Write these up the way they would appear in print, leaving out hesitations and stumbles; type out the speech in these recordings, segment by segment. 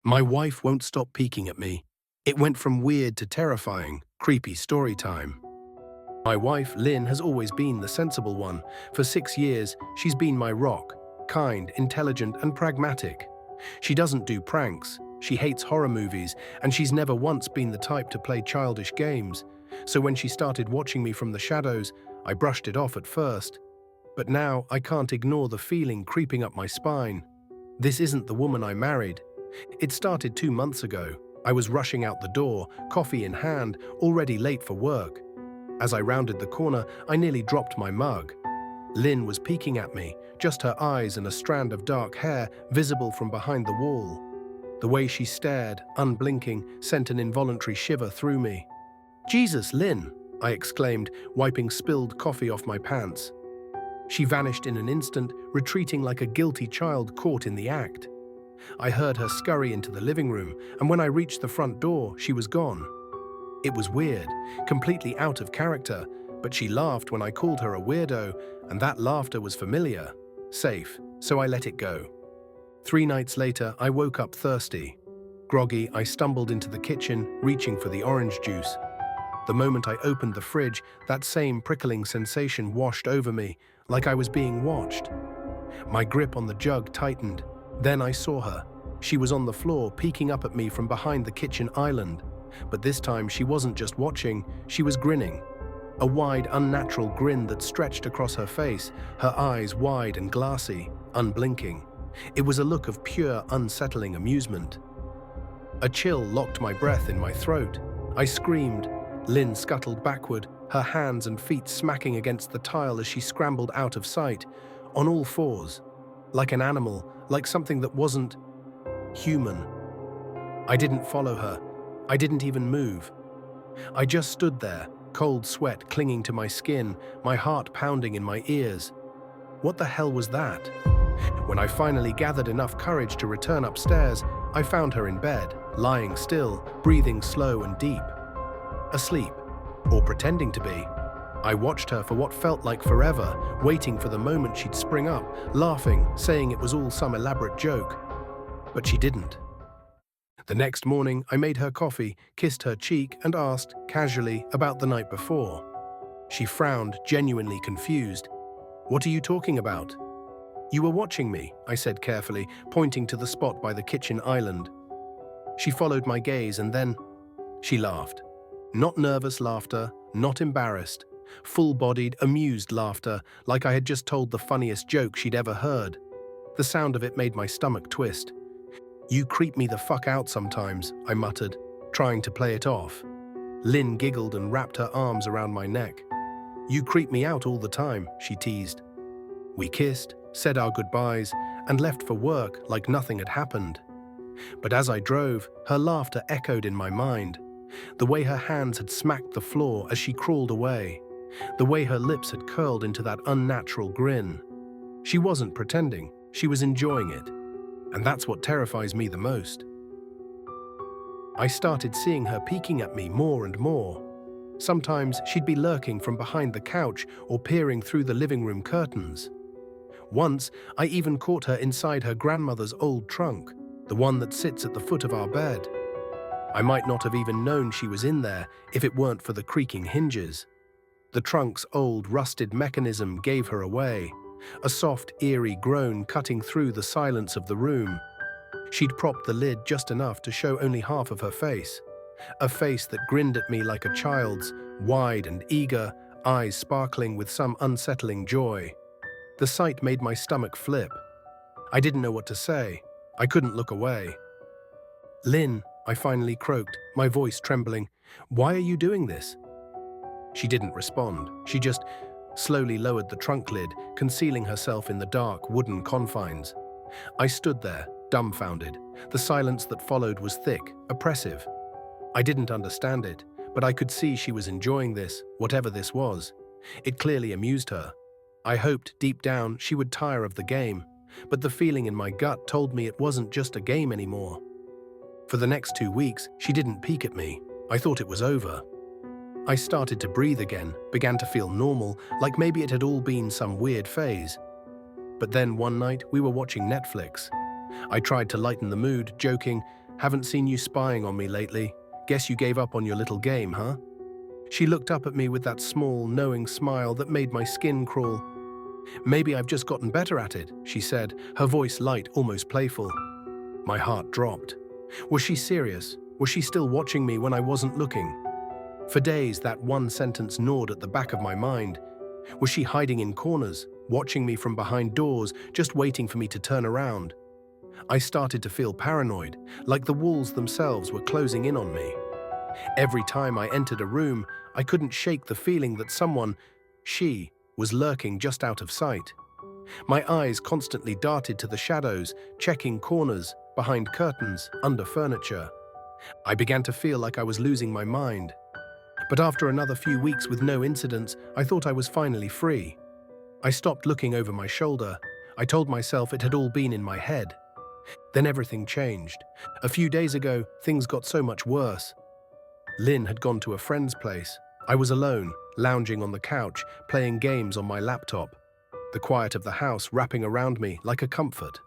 My wife won't stop peeking at me. It went from weird to terrifying, creepy story time. My wife, Lynn, has always been the sensible one. For 6 years, she's been my rock, kind, intelligent, and pragmatic. She doesn't do pranks, she hates horror movies, and she's never once been the type to play childish games. So when she started watching me from the shadows, I brushed it off at first. But now I can't ignore the feeling creeping up my spine. This isn't the woman I married. It started 2 months ago. I was rushing out the door, coffee in hand, already late for work. As I rounded the corner, I nearly dropped my mug. Lynn was peeking at me, just her eyes and a strand of dark hair visible from behind the wall. The way she stared, unblinking, sent an involuntary shiver through me. "Jesus, Lynn!" I exclaimed, wiping spilled coffee off my pants. She vanished in an instant, retreating like a guilty child caught in the act. I heard her scurry into the living room, and when I reached the front door, she was gone. It was weird, completely out of character, but she laughed when I called her a weirdo, and that laughter was familiar, safe, so I let it go. 3 nights later, I woke up thirsty. Groggy, I stumbled into the kitchen, reaching for the orange juice. The moment I opened the fridge, that same prickling sensation washed over me, like I was being watched. My grip on the jug tightened. Then I saw her. She was on the floor, peeking up at me from behind the kitchen island. But this time she wasn't just watching, she was grinning. A wide, unnatural grin that stretched across her face, her eyes wide and glassy, unblinking. It was a look of pure, unsettling amusement. A chill locked my breath in my throat. I screamed. Lynn scuttled backward, her hands and feet smacking against the tile as she scrambled out of sight, on all fours. Like an animal, like something that wasn't human. I didn't follow her. I didn't even move. I just stood there, cold sweat clinging to my skin, my heart pounding in my ears. What the hell was that? When I finally gathered enough courage to return upstairs, I found her in bed, lying still, breathing slow and deep. Asleep, or pretending to be. I watched her for what felt like forever, waiting for the moment she'd spring up, laughing, saying it was all some elaborate joke. But she didn't. The next morning, I made her coffee, kissed her cheek, and asked, casually, about the night before. She frowned, genuinely confused. "What are you talking about?" "You were watching me," I said carefully, pointing to the spot by the kitchen island. She followed my gaze and then she laughed. Not nervous laughter, not embarrassed. Full-bodied, amused laughter, like I had just told the funniest joke she'd ever heard. The sound of it made my stomach twist. "You creep me the fuck out sometimes," I muttered, trying to play it off. Lynn giggled and wrapped her arms around my neck. "You creep me out all the time," she teased. We kissed, said our goodbyes, and left for work like nothing had happened. But as I drove, her laughter echoed in my mind. The way her hands had smacked the floor as she crawled away. The way her lips had curled into that unnatural grin. She wasn't pretending, she was enjoying it. And that's what terrifies me the most. I started seeing her peeking at me more and more. Sometimes she'd be lurking from behind the couch or peering through the living room curtains. Once, I even caught her inside her grandmother's old trunk, the one that sits at the foot of our bed. I might not have even known she was in there if it weren't for the creaking hinges. The trunk's old, rusted mechanism gave her away, a soft, eerie groan cutting through the silence of the room. She'd propped the lid just enough to show only half of her face, a face that grinned at me like a child's, wide and eager, eyes sparkling with some unsettling joy. The sight made my stomach flip. I didn't know what to say. I couldn't look away. "Lynn," I finally croaked, my voice trembling, "why are you doing this?" She didn't respond. She just slowly lowered the trunk lid, concealing herself in the dark, wooden confines. I stood there, dumbfounded. The silence that followed was thick, oppressive. I didn't understand it, but I could see she was enjoying this, whatever this was. It clearly amused her. I hoped, deep down, she would tire of the game, but the feeling in my gut told me it wasn't just a game anymore. For the next 2 weeks, she didn't peek at me. I thought it was over. I started to breathe again, began to feel normal, like maybe it had all been some weird phase. But then one night, we were watching Netflix. I tried to lighten the mood, joking, Haven't seen you spying on me lately. Guess you gave up on your little game, huh? She looked up at me with that small, knowing smile that made my skin crawl. Maybe I've just gotten better at it, she said, her voice light, almost playful. My heart dropped. Was she serious? Was she still watching me when I wasn't looking? For days, that one sentence gnawed at the back of my mind. Was she hiding in corners, watching me from behind doors, just waiting for me to turn around? I started to feel paranoid, like the walls themselves were closing in on me. Every time I entered a room, I couldn't shake the feeling that someone, she, was lurking just out of sight. My eyes constantly darted to the shadows, checking corners, behind curtains, under furniture. I began to feel like I was losing my mind. But after another few weeks with no incidents, I thought I was finally free. I stopped looking over my shoulder. I told myself it had all been in my head. Then everything changed. A few days ago, things got so much worse. Lynn had gone to a friend's place. I was alone, lounging on the couch, playing games on my laptop. The quiet of the house wrapping around me like a comfort.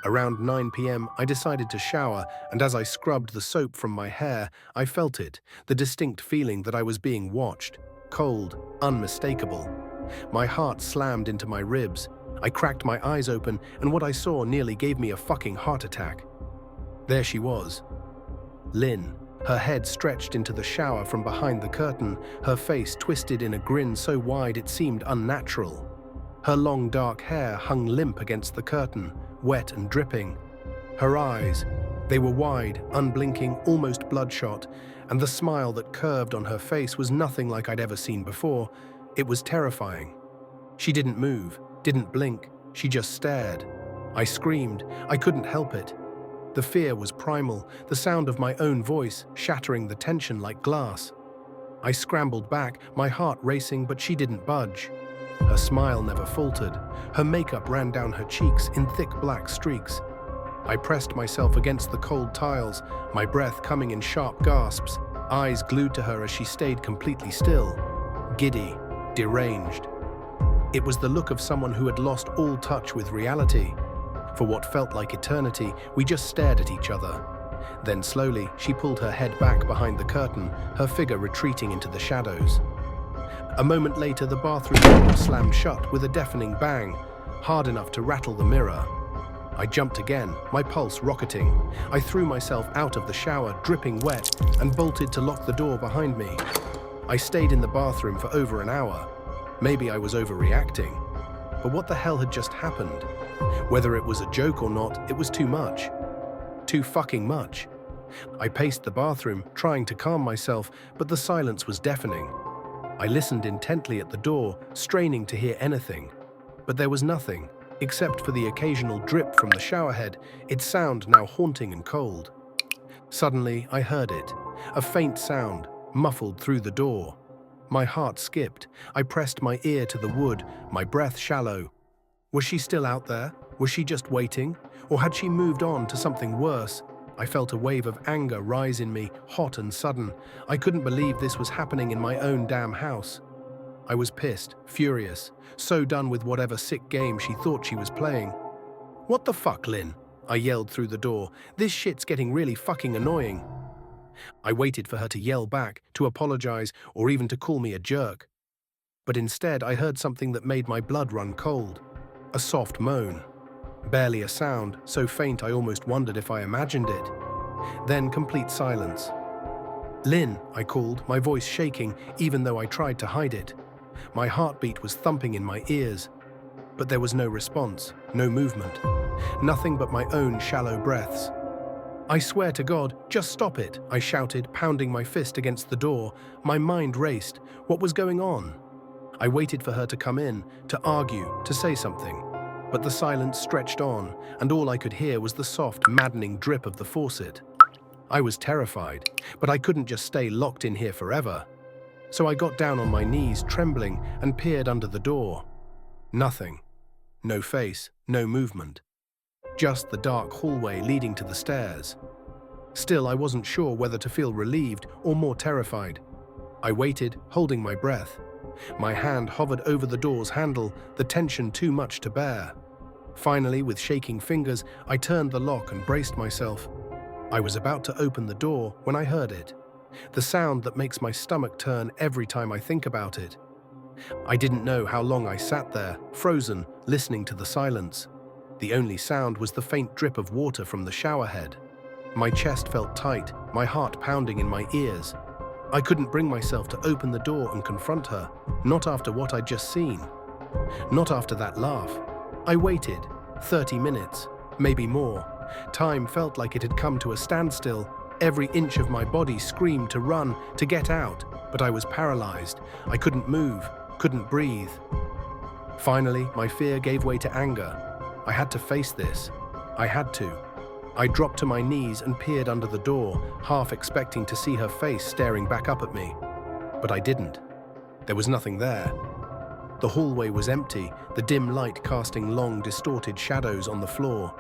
Around 9 p.m., I decided to shower, and as I scrubbed the soap from my hair, I felt it, the distinct feeling that I was being watched. Cold, unmistakable. My heart slammed into my ribs. I cracked my eyes open, and what I saw nearly gave me a fucking heart attack. There she was. Lynn, her head stretched into the shower from behind the curtain, her face twisted in a grin so wide it seemed unnatural. Her long dark hair hung limp against the curtain, wet and dripping. Her eyes, they were wide, unblinking, almost bloodshot, and the smile that curved on her face was nothing like I'd ever seen before. It was terrifying. She didn't move, didn't blink, she just stared. I screamed. I couldn't help it. The fear was primal, the sound of my own voice shattering the tension like glass. I scrambled back, my heart racing, but she didn't budge. Her smile never faltered. Her makeup ran down her cheeks in thick black streaks. I pressed myself against the cold tiles, my breath coming in sharp gasps, eyes glued to her as she stayed completely still, giddy, deranged. It was the look of someone who had lost all touch with reality. For what felt like eternity, we just stared at each other. Then slowly, she pulled her head back behind the curtain, her figure retreating into the shadows. A moment later, the bathroom door slammed shut with a deafening bang, hard enough to rattle the mirror. I jumped again, my pulse rocketing. I threw myself out of the shower, dripping wet, and bolted to lock the door behind me. I stayed in the bathroom for over an hour. Maybe I was overreacting. But what the hell had just happened? Whether it was a joke or not, it was too much. Too fucking much. I paced the bathroom, trying to calm myself, but the silence was deafening. I listened intently at the door, straining to hear anything. But there was nothing, except for the occasional drip from the showerhead, its sound now haunting and cold. Suddenly, I heard it, a faint sound, muffled through the door. My heart skipped. I pressed my ear to the wood, my breath shallow. Was she still out there? Was she just waiting? Or had she moved on to something worse? I felt a wave of anger rise in me, hot and sudden. I couldn't believe this was happening in my own damn house. I was pissed, furious, so done with whatever sick game she thought she was playing. "What the fuck, Lynn?" I yelled through the door. "This shit's getting really fucking annoying." I waited for her to yell back, to apologize, or even to call me a jerk. But instead, I heard something that made my blood run cold. A soft moan. Barely a sound, so faint I almost wondered if I imagined it. Then complete silence. "Lynn," I called, my voice shaking, even though I tried to hide it. My heartbeat was thumping in my ears. But there was no response, no movement. Nothing but my own shallow breaths. "I swear to God, just stop it," I shouted, pounding my fist against the door. My mind raced. What was going on? I waited for her to come in, to argue, to say something. But the silence stretched on, and all I could hear was the soft, maddening drip of the faucet. I was terrified, but I couldn't just stay locked in here forever. So I got down on my knees, trembling, and peered under the door. Nothing. No face, no movement. Just the dark hallway leading to the stairs. Still, I wasn't sure whether to feel relieved or more terrified. I waited, holding my breath. My hand hovered over the door's handle, the tension too much to bear. Finally, with shaking fingers, I turned the lock and braced myself. I was about to open the door when I heard it. The sound that makes my stomach turn every time I think about it. I didn't know how long I sat there, frozen, listening to the silence. The only sound was the faint drip of water from the shower head. My chest felt tight, my heart pounding in my ears. I couldn't bring myself to open the door and confront her, not after what I'd just seen. Not after that laugh. I waited, 30 minutes, maybe more. Time felt like it had come to a standstill. Every inch of my body screamed to run, to get out, but I was paralyzed. I couldn't move, couldn't breathe. Finally, my fear gave way to anger. I had to face this. I had to. I dropped to my knees and peered under the door, half expecting to see her face staring back up at me. But I didn't. There was nothing there. The hallway was empty, the dim light casting long, distorted shadows on the floor.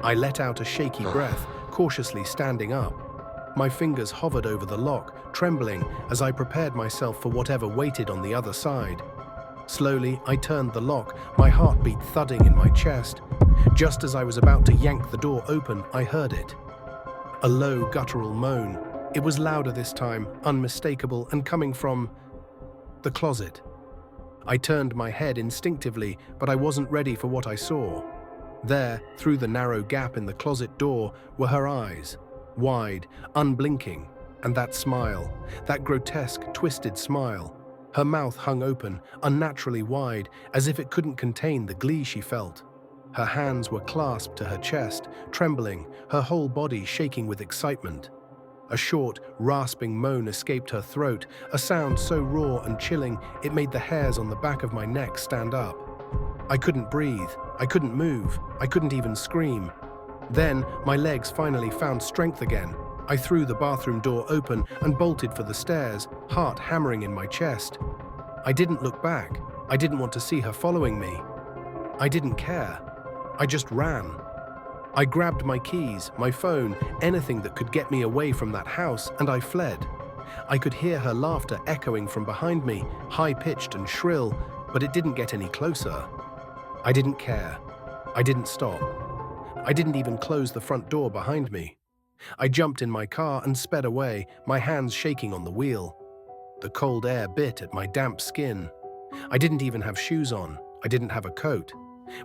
I let out a shaky breath, cautiously standing up. My fingers hovered over the lock, trembling as I prepared myself for whatever waited on the other side. Slowly, I turned the lock, my heartbeat thudding in my chest. Just as I was about to yank the door open, I heard it. A low, guttural moan. It was louder this time, unmistakable, and coming from the closet. I turned my head instinctively, but I wasn't ready for what I saw. There, through the narrow gap in the closet door, were her eyes, wide, unblinking, and that smile, that grotesque, twisted smile. Her mouth hung open, unnaturally wide, as if it couldn't contain the glee she felt. Her hands were clasped to her chest, trembling, her whole body shaking with excitement. A short, rasping moan escaped her throat, a sound so raw and chilling it made the hairs on the back of my neck stand up. I couldn't breathe, I couldn't move, I couldn't even scream. Then, my legs finally found strength again. I threw the bathroom door open and bolted for the stairs, heart hammering in my chest. I didn't look back. I didn't want to see her following me. I didn't care. I just ran. I grabbed my keys, my phone, anything that could get me away from that house, and I fled. I could hear her laughter echoing from behind me, high-pitched and shrill, but it didn't get any closer. I didn't care. I didn't stop. I didn't even close the front door behind me. I jumped in my car and sped away, my hands shaking on the wheel. The cold air bit at my damp skin. I didn't even have shoes on. I didn't have a coat.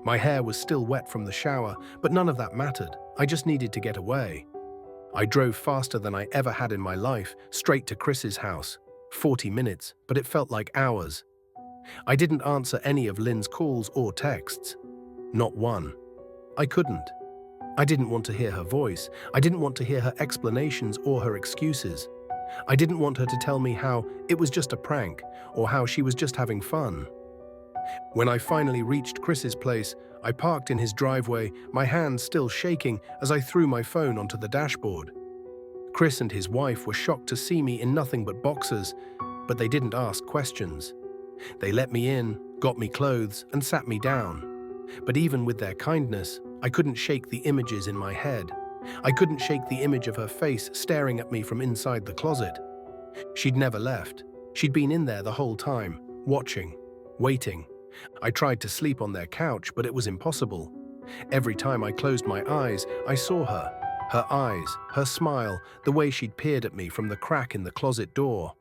My hair was still wet from the shower, but none of that mattered. I just needed to get away. I drove faster than I ever had in my life, straight to Chris's house. 40 minutes, but it felt like hours. I didn't answer any of Lynn's calls or texts. Not one. I couldn't. I didn't want to hear her voice. I didn't want to hear her explanations or her excuses. I didn't want her to tell me how it was just a prank or how she was just having fun. When I finally reached Chris's place, I parked in his driveway, my hands still shaking as I threw my phone onto the dashboard. Chris and his wife were shocked to see me in nothing but boxers, but they didn't ask questions. They let me in, got me clothes, and sat me down. But even with their kindness, I couldn't shake the images in my head. I couldn't shake the image of her face staring at me from inside the closet. She'd never left. She'd been in there the whole time, watching, waiting. I tried to sleep on their couch, but it was impossible. Every time I closed my eyes, I saw her. Her eyes, her smile, the way she'd peered at me from the crack in the closet door.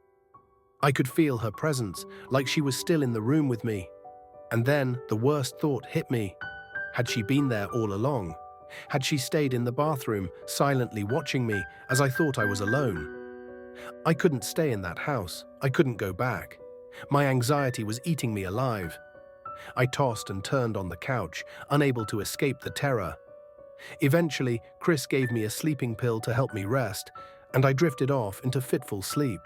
I could feel her presence, like she was still in the room with me. And then the worst thought hit me. Had she been there all along? Had she stayed in the bathroom, silently watching me as I thought I was alone? I couldn't stay in that house. I couldn't go back. My anxiety was eating me alive. I tossed and turned on the couch, unable to escape the terror. Eventually, Chris gave me a sleeping pill to help me rest, and I drifted off into fitful sleep.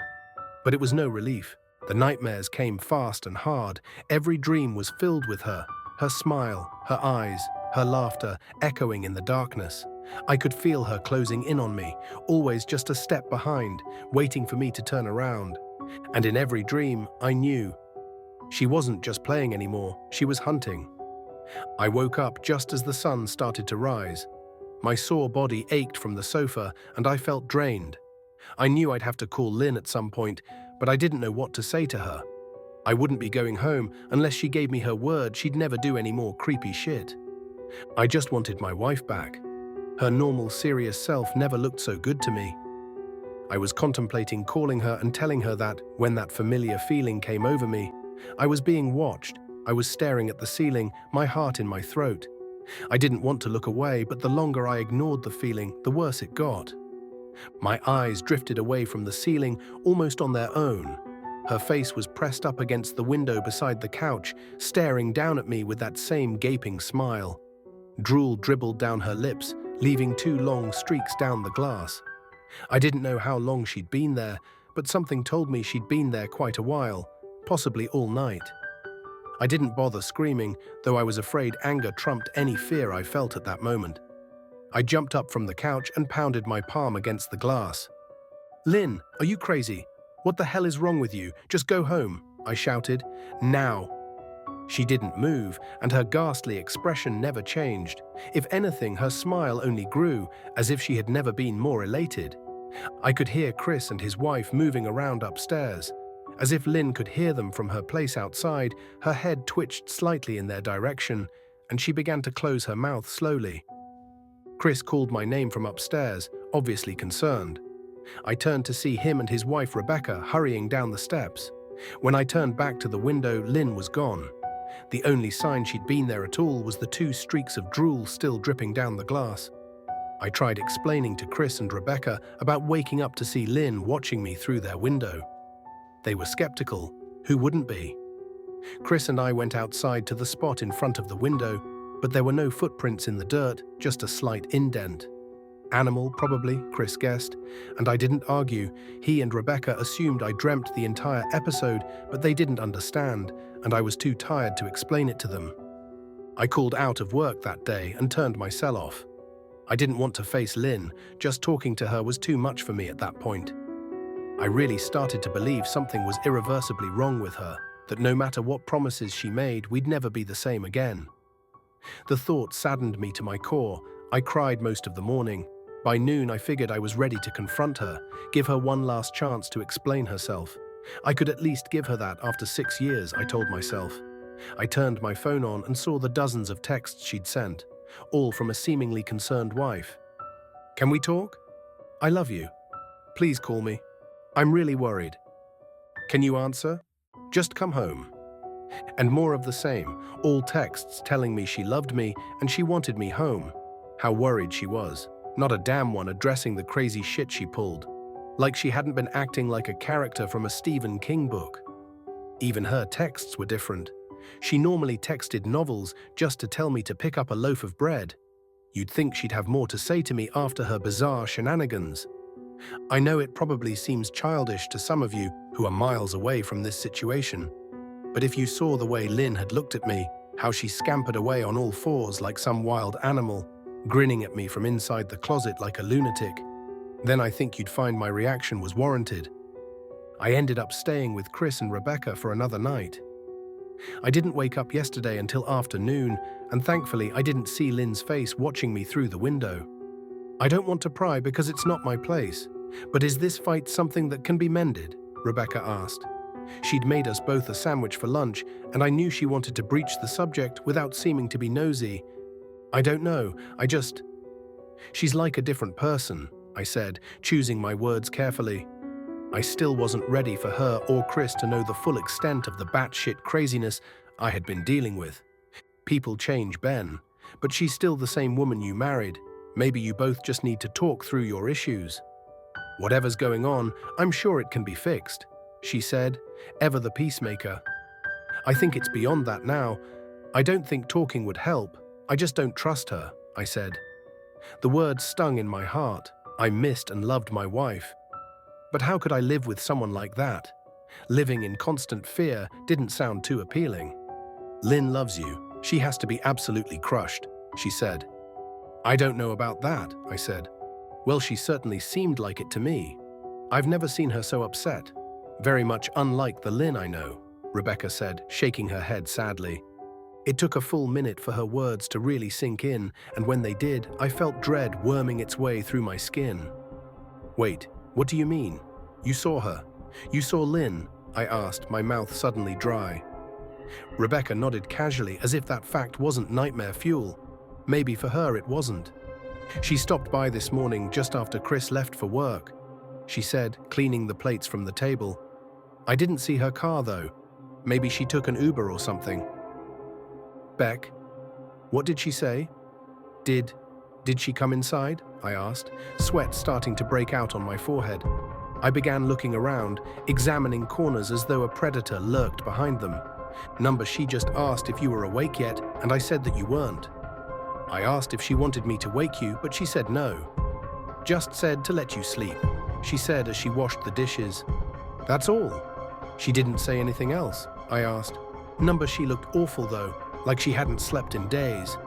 But it was no relief. The nightmares came fast and hard. Every dream was filled with her. Her smile, her eyes, her laughter echoing in the darkness. I could feel her closing in on me, always just a step behind, waiting for me to turn around. And in every dream, I knew. She wasn't just playing anymore, she was hunting. I woke up just as the sun started to rise. My sore body ached from the sofa, and I felt drained. I knew I'd have to call Lynn at some point, but I didn't know what to say to her. I wouldn't be going home unless she gave me her word she'd never do any more creepy shit. I just wanted my wife back. Her normal, serious self never looked so good to me. I was contemplating calling her and telling her that, when that familiar feeling came over me, I was being watched. I was staring at the ceiling, my heart in my throat. I didn't want to look away, but the longer I ignored the feeling, the worse it got. My eyes drifted away from the ceiling, almost on their own. Her face was pressed up against the window beside the couch, staring down at me with that same gaping smile. Drool dribbled down her lips, leaving 2 long streaks down the glass. I didn't know how long she'd been there, but something told me she'd been there quite a while, possibly all night. I didn't bother screaming, though I was afraid anger trumped any fear I felt at that moment. I jumped up from the couch and pounded my palm against the glass. "Lynn, are you crazy? What the hell is wrong with you? Just go home," I shouted. "Now." She didn't move, and her ghastly expression never changed. If anything, her smile only grew, as if she had never been more elated. I could hear Chris and his wife moving around upstairs. As if Lynn could hear them from her place outside, her head twitched slightly in their direction, and she began to close her mouth slowly. Chris called my name from upstairs, obviously concerned. I turned to see him and his wife Rebecca hurrying down the steps. When I turned back to the window, Lynn was gone. The only sign she'd been there at all was the 2 streaks of drool still dripping down the glass. I tried explaining to Chris and Rebecca about waking up to see Lynn watching me through their window. They were skeptical. Who wouldn't be? Chris and I went outside to the spot in front of the window, but there were no footprints in the dirt, just a slight indent. Animal, probably, Chris guessed, and I didn't argue. He and Rebecca assumed I dreamt the entire episode, but they didn't understand, and I was too tired to explain it to them. I called out of work that day and turned my cell off. I didn't want to face Lynn. Just talking to her was too much for me at that point. I really started to believe something was irreversibly wrong with her, that no matter what promises she made, we'd never be the same again. The thought saddened me to my core. I cried most of the morning. By noon, I figured I was ready to confront her, give her one last chance to explain herself. I could at least give her that after 6 years, I told myself. I turned my phone on and saw the dozens of texts she'd sent, all from a seemingly concerned wife. "Can we talk? I love you. Please call me. I'm really worried. Can you answer? Just come home." And more of the same, all texts telling me she loved me and she wanted me home. How worried she was. Not a damn one addressing the crazy shit she pulled. Like she hadn't been acting like a character from a Stephen King book. Even her texts were different. She normally texted novels just to tell me to pick up a loaf of bread. You'd think she'd have more to say to me after her bizarre shenanigans. I know it probably seems childish to some of you who are miles away from this situation. But if you saw the way Lynn had looked at me, how she scampered away on all fours like some wild animal, grinning at me from inside the closet like a lunatic, then I think you'd find my reaction was warranted. I ended up staying with Chris and Rebecca for another night. I didn't wake up yesterday until afternoon, and thankfully I didn't see Lynn's face watching me through the window. I don't want to pry because it's not my place, but is this fight something that can be mended? Rebecca asked. She'd made us both a sandwich for lunch, and I knew she wanted to breach the subject without seeming to be nosy. I don't know, She's like a different person, I said, choosing my words carefully. I still wasn't ready for her or Chris to know the full extent of the batshit craziness I had been dealing with. People change, Ben, but she's still the same woman you married. Maybe you both just need to talk through your issues. Whatever's going on, I'm sure it can be fixed, she said, ever the peacemaker. I think it's beyond that now. I don't think talking would help. I just don't trust her, I said. The words stung in my heart. I missed and loved my wife. But how could I live with someone like that? Living in constant fear didn't sound too appealing. Lynn loves you. She has to be absolutely crushed, she said. I don't know about that, I said. Well, she certainly seemed like it to me. I've never seen her so upset. Very much unlike the Lynn I know, Rebecca said, shaking her head sadly. It took a full minute for her words to really sink in, and when they did, I felt dread worming its way through my skin. Wait, what do you mean? You saw her? You saw Lynn? I asked, my mouth suddenly dry. Rebecca nodded casually as if that fact wasn't nightmare fuel. Maybe for her it wasn't. She stopped by this morning just after Chris left for work, she said, cleaning the plates from the table. I didn't see her car though. Maybe she took an Uber or something. Beck, what did she say? Did she come inside? I asked, sweat starting to break out on my forehead. I began looking around, examining corners as though a predator lurked behind them. Number, she just asked if you were awake yet, and I said that you weren't. I asked if she wanted me to wake you, but she said no. Just said to let you sleep, she said as she washed the dishes. That's all. She didn't say anything else, I asked. Number, she looked awful though, like she hadn't slept in days.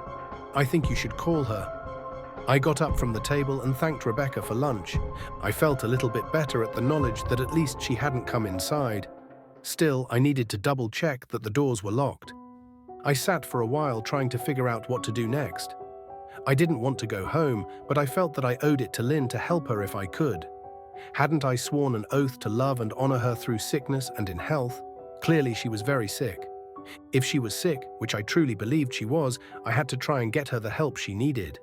I think you should call her. I got up from the table and thanked Rebecca for lunch. I felt a little bit better at the knowledge that at least she hadn't come inside. Still, I needed to double-check that the doors were locked. I sat for a while trying to figure out what to do next. I didn't want to go home, but I felt that I owed it to Lynn to help her if I could. Hadn't I sworn an oath to love and honor her through sickness and in health? Clearly she was very sick. If she was sick, which I truly believed she was, I had to try and get her the help she needed.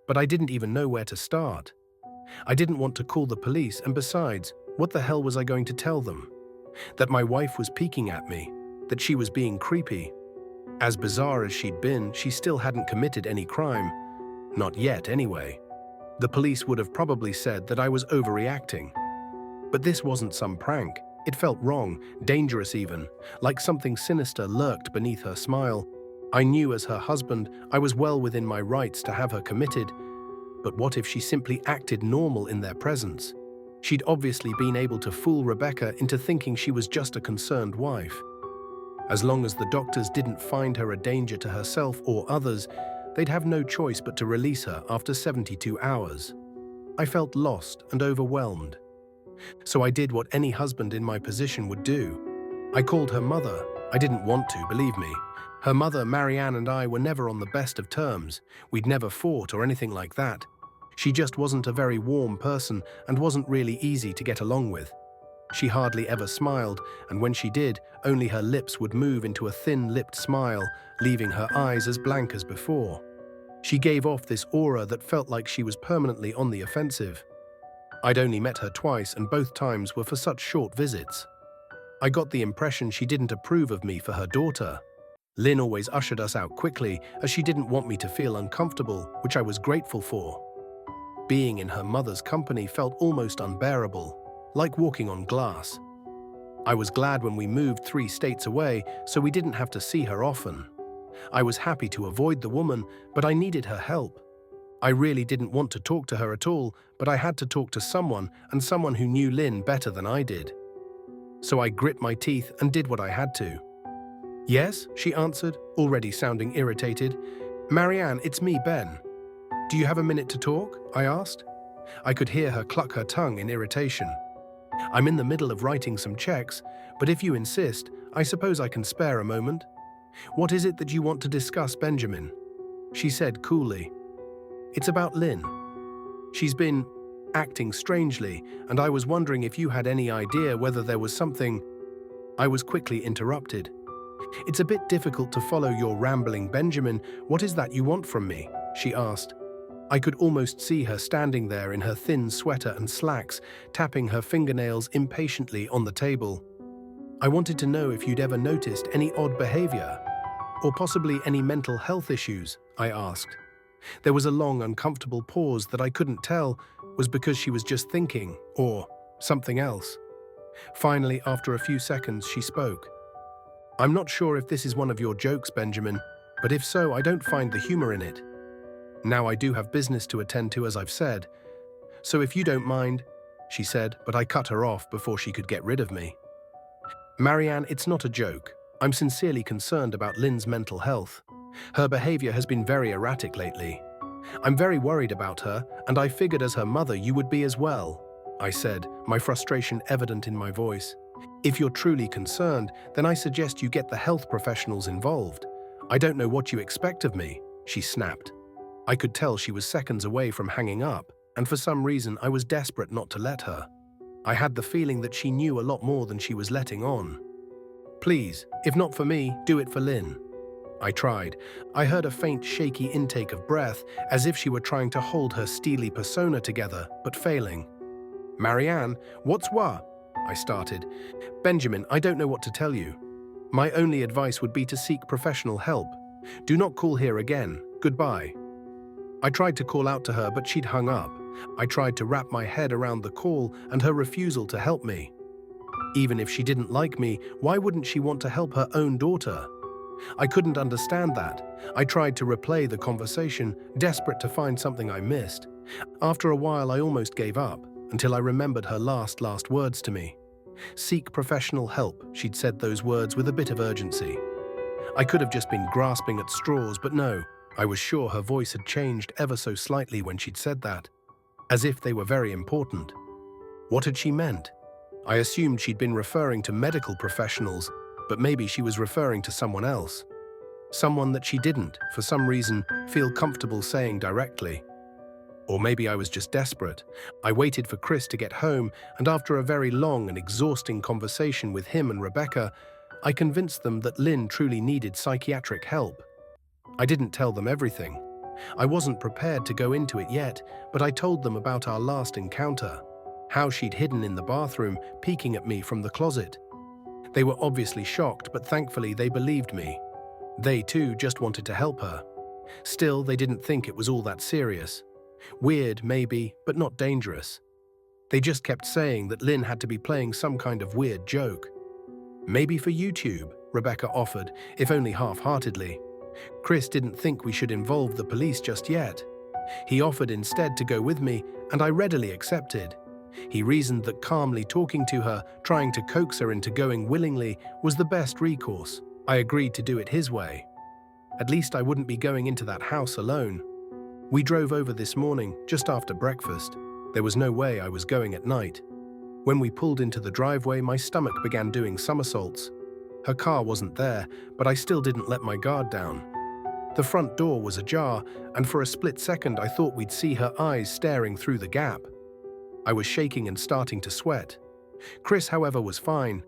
But I didn't even know where to start. I didn't want to call the police, and besides, what the hell was I going to tell them? That my wife was peeking at me, that she was being creepy. As bizarre as she'd been, she still hadn't committed any crime. Not yet, anyway. The police would have probably said that I was overreacting. But this wasn't some prank. It felt wrong, dangerous even, like something sinister lurked beneath her smile. I knew as her husband, I was well within my rights to have her committed. But what if she simply acted normal in their presence? She'd obviously been able to fool Rebecca into thinking she was just a concerned wife. As long as the doctors didn't find her a danger to herself or others, they'd have no choice but to release her after 72 hours. I felt lost and overwhelmed. So I did what any husband in my position would do. I called her mother. I didn't want to, believe me. Her mother, Marianne, and I were never on the best of terms. We'd never fought or anything like that. She just wasn't a very warm person and wasn't really easy to get along with. She hardly ever smiled, and when she did, only her lips would move into a thin-lipped smile, leaving her eyes as blank as before. She gave off this aura that felt like she was permanently on the offensive. I'd only met her twice, and both times were for such short visits. I got the impression she didn't approve of me for her daughter. Lynn always ushered us out quickly, as she didn't want me to feel uncomfortable, which I was grateful for. Being in her mother's company felt almost unbearable, like walking on glass. I was glad when we moved 3 states away, so we didn't have to see her often. I was happy to avoid the woman, but I needed her help. I really didn't want to talk to her at all, but I had to talk to someone, and someone who knew Lynn better than I did. So I grit my teeth and did what I had to. Yes, she answered, already sounding irritated. Marianne, it's me, Ben. Do you have a minute to talk? I asked. I could hear her cluck her tongue in irritation. I'm in the middle of writing some checks, but if you insist, I suppose I can spare a moment. What is it that you want to discuss, Benjamin? She said coolly. It's about Lynn. She's been acting strangely, and I was wondering if you had any idea whether there was something. I was quickly interrupted. It's a bit difficult to follow your rambling, Benjamin. What is that you want from me? She asked. I could almost see her standing there in her thin sweater and slacks, tapping her fingernails impatiently on the table. I wanted to know if you'd ever noticed any odd behavior, or possibly any mental health issues, I asked. There was a long, uncomfortable pause that I couldn't tell was because she was just thinking, or something else. Finally, after a few seconds, she spoke. I'm not sure if this is one of your jokes, Benjamin, but if so, I don't find the humor in it. Now I do have business to attend to, as I've said. So if you don't mind, she said, but I cut her off before she could get rid of me. Marianne, it's not a joke. I'm sincerely concerned about Lynn's mental health. Her behavior has been very erratic lately. I'm very worried about her, and I figured as her mother you would be as well, I said, my frustration evident in my voice. If you're truly concerned, then I suggest you get the health professionals involved. I don't know what you expect of me, she snapped. I could tell she was seconds away from hanging up, and for some reason I was desperate not to let her. I had the feeling that she knew a lot more than she was letting on. Please, if not for me, do it for Lynn. I tried. I heard a faint, shaky intake of breath, as if she were trying to hold her steely persona together, but failing. "Marianne, what's what?" I started. "Benjamin, I don't know what to tell you. My only advice would be to seek professional help. Do not call here again. Goodbye." I tried to call out to her, but she'd hung up. I tried to wrap my head around the call and her refusal to help me. Even if she didn't like me, why wouldn't she want to help her own daughter? I couldn't understand that. I tried to replay the conversation, desperate to find something I missed. After a while, I almost gave up, until I remembered her last words to me. "Seek professional help," she'd said those words with a bit of urgency. I could have just been grasping at straws, but no, I was sure her voice had changed ever so slightly when she'd said that, as if they were very important. What had she meant? I assumed she'd been referring to medical professionals, but maybe she was referring to someone else. Someone that she didn't, for some reason, feel comfortable saying directly. Or maybe I was just desperate. I waited for Chris to get home, and after a very long and exhausting conversation with him and Rebecca, I convinced them that Lynn truly needed psychiatric help. I didn't tell them everything. I wasn't prepared to go into it yet, but I told them about our last encounter, how she'd hidden in the bathroom, peeking at me from the closet. They were obviously shocked, but thankfully they believed me. They too just wanted to help her. Still, they didn't think it was all that serious. Weird, maybe, but not dangerous. They just kept saying that Lynn had to be playing some kind of weird joke. "Maybe for YouTube," Rebecca offered, if only half-heartedly. Chris didn't think we should involve the police just yet. He offered instead to go with me, and I readily accepted. He reasoned that calmly talking to her, trying to coax her into going willingly, was the best recourse. I agreed to do it his way. At least I wouldn't be going into that house alone. We drove over this morning, just after breakfast. There was no way I was going at night. When we pulled into the driveway, my stomach began doing somersaults. Her car wasn't there, but I still didn't let my guard down. The front door was ajar, and for a split second I thought we'd see her eyes staring through the gap. I was shaking and starting to sweat. Chris, however, was fine.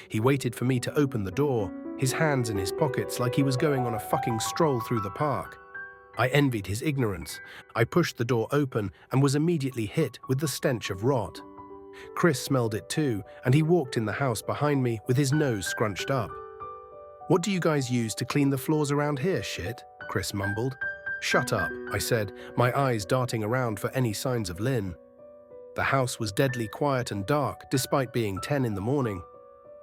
He waited for me to open the door, his hands in his pockets like he was going on a fucking stroll through the park. I envied his ignorance. I pushed the door open and was immediately hit with the stench of rot. Chris smelled it too, and he walked in the house behind me with his nose scrunched up. "What do you guys use to clean the floors around here, shit?" Chris mumbled. "Shut up," I said, my eyes darting around for any signs of Lynn. The house was deadly quiet and dark, despite being 10 in the morning.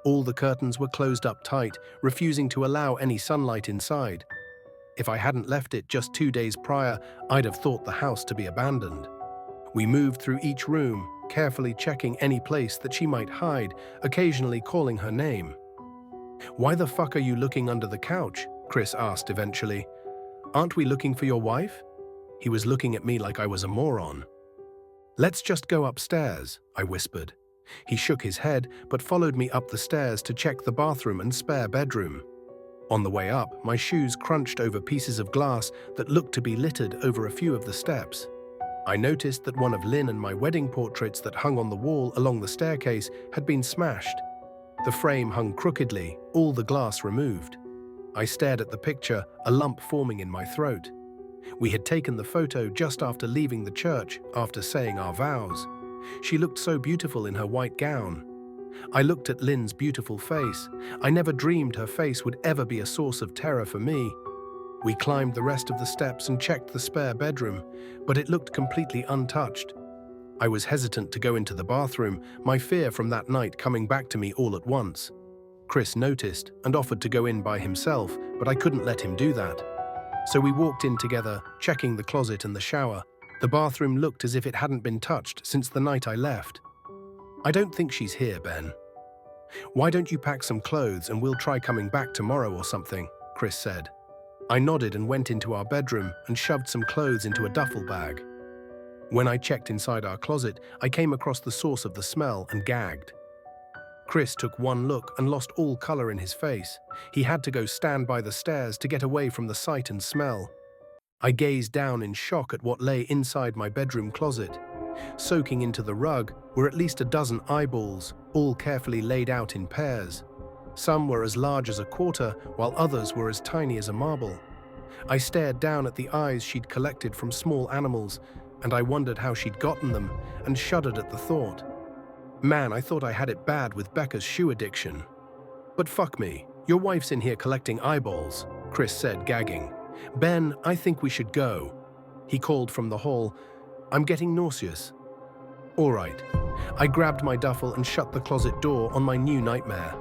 All the curtains were closed up tight, refusing to allow any sunlight inside. If I hadn't left it just 2 days prior, I'd have thought the house to be abandoned. We moved through each room, carefully checking any place that she might hide, occasionally calling her name. "Why the fuck are you looking under the couch?" Chris asked eventually. "Aren't we looking for your wife?" He was looking at me like I was a moron. "Let's just go upstairs," I whispered. He shook his head, but followed me up the stairs to check the bathroom and spare bedroom. On the way up, my shoes crunched over pieces of glass that looked to be littered over a few of the steps. I noticed that one of Lynn and my wedding portraits that hung on the wall along the staircase had been smashed. The frame hung crookedly, all the glass removed. I stared at the picture, a lump forming in my throat. We had taken the photo just after leaving the church, after saying our vows. She looked so beautiful in her white gown. I looked at Lynn's beautiful face. I never dreamed her face would ever be a source of terror for me. We climbed the rest of the steps and checked the spare bedroom, but it looked completely untouched. I was hesitant to go into the bathroom, my fear from that night coming back to me all at once. Chris noticed and offered to go in by himself, but I couldn't let him do that. So we walked in together, checking the closet and the shower. The bathroom looked as if it hadn't been touched since the night I left. "I don't think she's here, Ben." "Why don't you pack some clothes and we'll try coming back tomorrow or something," Chris said. I nodded and went into our bedroom and shoved some clothes into a duffel bag. When I checked inside our closet, I came across the source of the smell and gagged. Chris took one look and lost all color in his face. He had to go stand by the stairs to get away from the sight and smell. I gazed down in shock at what lay inside my bedroom closet. Soaking into the rug were at least a dozen eyeballs, all carefully laid out in pairs. Some were as large as a quarter, while others were as tiny as a marble. I stared down at the eyes she'd collected from small animals, and I wondered how she'd gotten them, and shuddered at the thought. Man, I thought I had it bad with Becca's shoe addiction. But fuck me, your wife's in here collecting eyeballs, Chris said, gagging. Ben, I think we should go. He called from the hall. I'm getting nauseous. All right. I grabbed my duffel and shut the closet door on my new nightmare.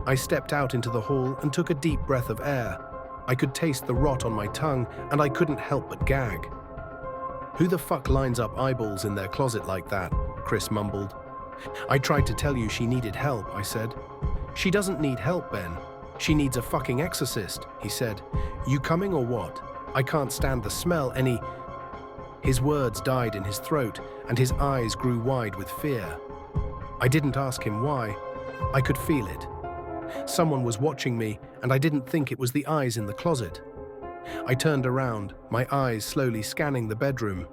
I stepped out into the hall and took a deep breath of air. I could taste the rot on my tongue, and I couldn't help but gag. Who the fuck lines up eyeballs in their closet like that? Chris mumbled. I tried to tell you she needed help, I said. She doesn't need help, Ben. She needs a fucking exorcist, he said. You coming or what? I can't stand the smell any... His words died in his throat, and his eyes grew wide with fear. I didn't ask him why. I could feel it. Someone was watching me, and I didn't think it was the eyes in the closet. I turned around, my eyes slowly scanning the bedroom.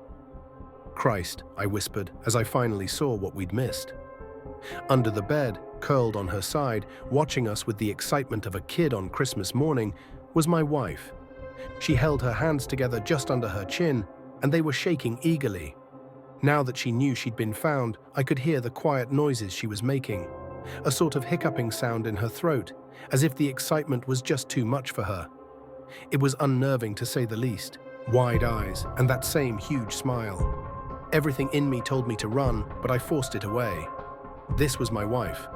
Christ, I whispered as I finally saw what we'd missed. Under the bed, curled on her side, watching us with the excitement of a kid on Christmas morning, was my wife. She held her hands together just under her chin, and they were shaking eagerly. Now that she knew she'd been found, I could hear the quiet noises she was making, a sort of hiccuping sound in her throat, as if the excitement was just too much for her. It was unnerving to say the least. Wide eyes, and that same huge smile. Everything in me told me to run, but I forced it away. This was my wife.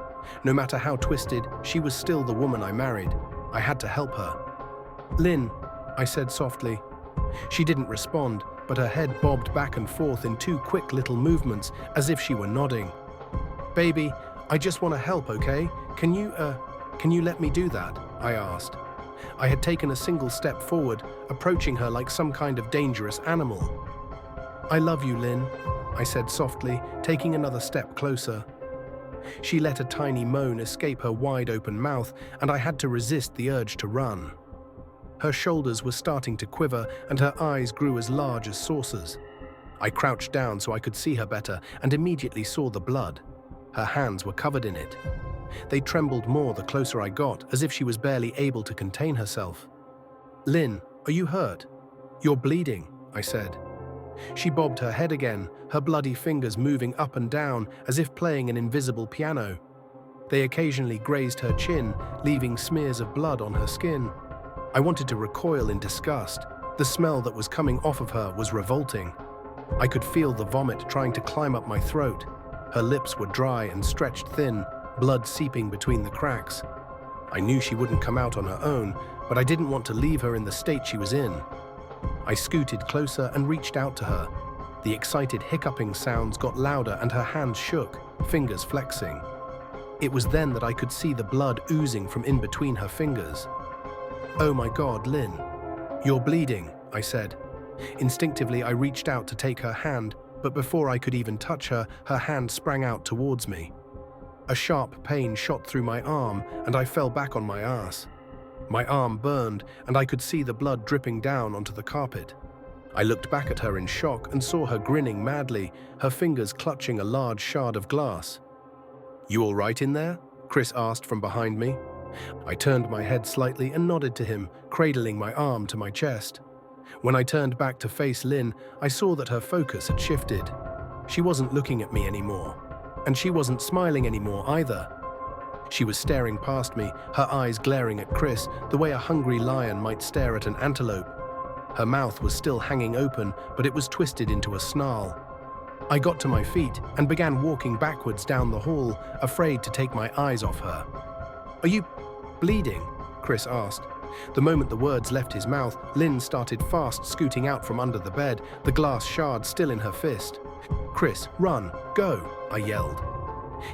No matter how twisted, she was still the woman I married. I had to help her. Lynn, I said softly. She didn't respond, but her head bobbed back and forth in two quick little movements, as if she were nodding. Baby, I just want to help, okay? Can you let me do that? I asked. I had taken a single step forward, approaching her like some kind of dangerous animal. I love you, Lynn, I said softly, taking another step closer. She let a tiny moan escape her wide-open mouth, and I had to resist the urge to run. Her shoulders were starting to quiver, and her eyes grew as large as saucers. I crouched down so I could see her better, and immediately saw the blood. Her hands were covered in it. They trembled more the closer I got, as if she was barely able to contain herself. Lynn, are you hurt? You're bleeding, I said. She bobbed her head again, her bloody fingers moving up and down as if playing an invisible piano. They occasionally grazed her chin, leaving smears of blood on her skin. I wanted to recoil in disgust. The smell that was coming off of her was revolting. I could feel the vomit trying to climb up my throat. Her lips were dry and stretched thin, blood seeping between the cracks. I knew she wouldn't come out on her own, but I didn't want to leave her in the state she was in. I scooted closer and reached out to her. The excited hiccuping sounds got louder and her hands shook, fingers flexing. It was then that I could see the blood oozing from in between her fingers. Oh my God, Lynn. You're bleeding, I said. Instinctively, I reached out to take her hand, but before I could even touch her, her hand sprang out towards me. A sharp pain shot through my arm, and I fell back on my ass. My arm burned, and I could see the blood dripping down onto the carpet. I looked back at her in shock and saw her grinning madly, her fingers clutching a large shard of glass. You all right in there? Chris asked from behind me. I turned my head slightly and nodded to him, cradling my arm to my chest. When I turned back to face Lynn, I saw that her focus had shifted. She wasn't looking at me anymore, and she wasn't smiling anymore either. She was staring past me, her eyes glaring at Chris, the way a hungry lion might stare at an antelope. Her mouth was still hanging open, but it was twisted into a snarl. I got to my feet and began walking backwards down the hall, afraid to take my eyes off her. Are you bleeding? Chris asked. The moment the words left his mouth, Lynn started fast scooting out from under the bed, the glass shard still in her fist. Chris, run, go, I yelled.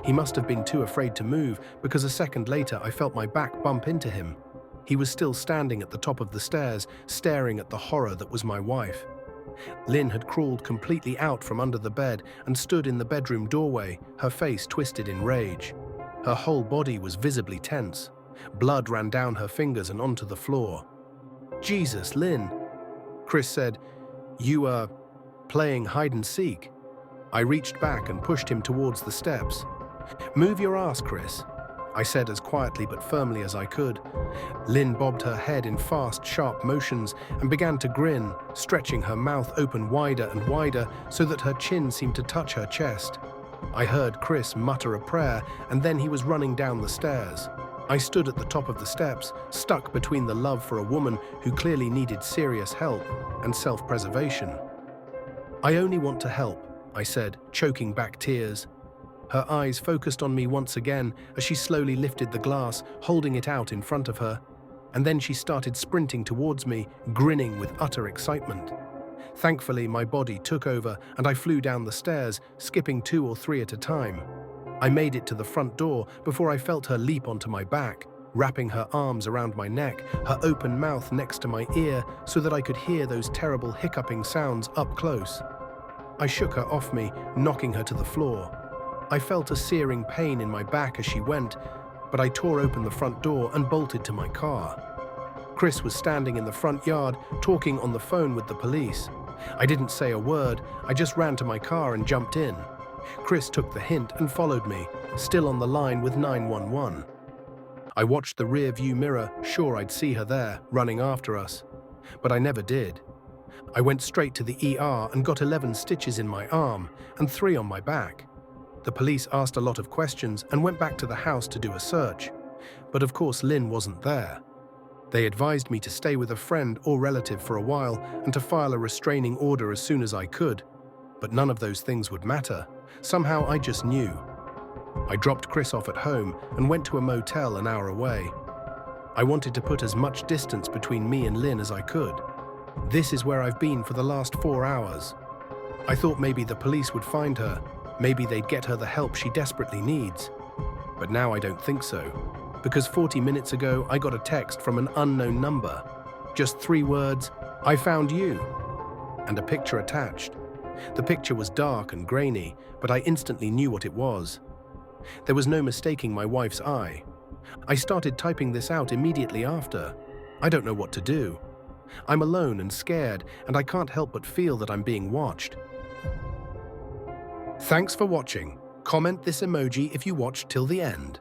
He must have been too afraid to move, because a second later I felt my back bump into him. He was still standing at the top of the stairs, staring at the horror that was my wife. Lynn had crawled completely out from under the bed and stood in the bedroom doorway, her face twisted in rage. Her whole body was visibly tense. Blood ran down her fingers and onto the floor. Jesus, Lynn, Chris said, you are playing hide and seek. I reached back and pushed him towards the steps. Move your ass, Chris. I said as quietly but firmly as I could. Lynn bobbed her head in fast, sharp motions and began to grin, stretching her mouth open wider and wider so that her chin seemed to touch her chest. I heard Chris mutter a prayer, and then he was running down the stairs. I stood at the top of the steps, stuck between the love for a woman who clearly needed serious help and self-preservation. "I only want to help," I said, choking back tears. Her eyes focused on me once again as she slowly lifted the glass, holding it out in front of her. And then she started sprinting towards me, grinning with utter excitement. Thankfully, my body took over and I flew down the stairs, skipping 2 or 3 at a time. I made it to the front door before I felt her leap onto my back, wrapping her arms around my neck, her open mouth next to my ear so that I could hear those terrible hiccuping sounds up close. I shook her off me, knocking her to the floor. I felt a searing pain in my back as she went, but I tore open the front door and bolted to my car. Chris was standing in the front yard, talking on the phone with the police. I didn't say a word, I just ran to my car and jumped in. Chris took the hint and followed me, still on the line with 911. I watched the rear view mirror, sure I'd see her there, running after us. But I never did. I went straight to the ER and got 11 stitches in my arm and 3 on my back. The police asked a lot of questions and went back to the house to do a search. But of course Lynn wasn't there. They advised me to stay with a friend or relative for a while and to file a restraining order as soon as I could. But none of those things would matter. Somehow I just knew. I dropped Chris off at home and went to a motel an hour away. I wanted to put as much distance between me and Lynn as I could. This is where I've been for the last 4 hours. I thought maybe the police would find her. Maybe they'd get her the help she desperately needs. But now I don't think so, because 40 minutes ago I got a text from an unknown number. Just 3 words, "I found you," and a picture attached. The picture was dark and grainy, but I instantly knew what it was. There was no mistaking my wife's eye. I started typing this out immediately after. I don't know what to do. I'm alone and scared, and I can't help but feel that I'm being watched. Thanks for watching. Comment this emoji if you watched till the end.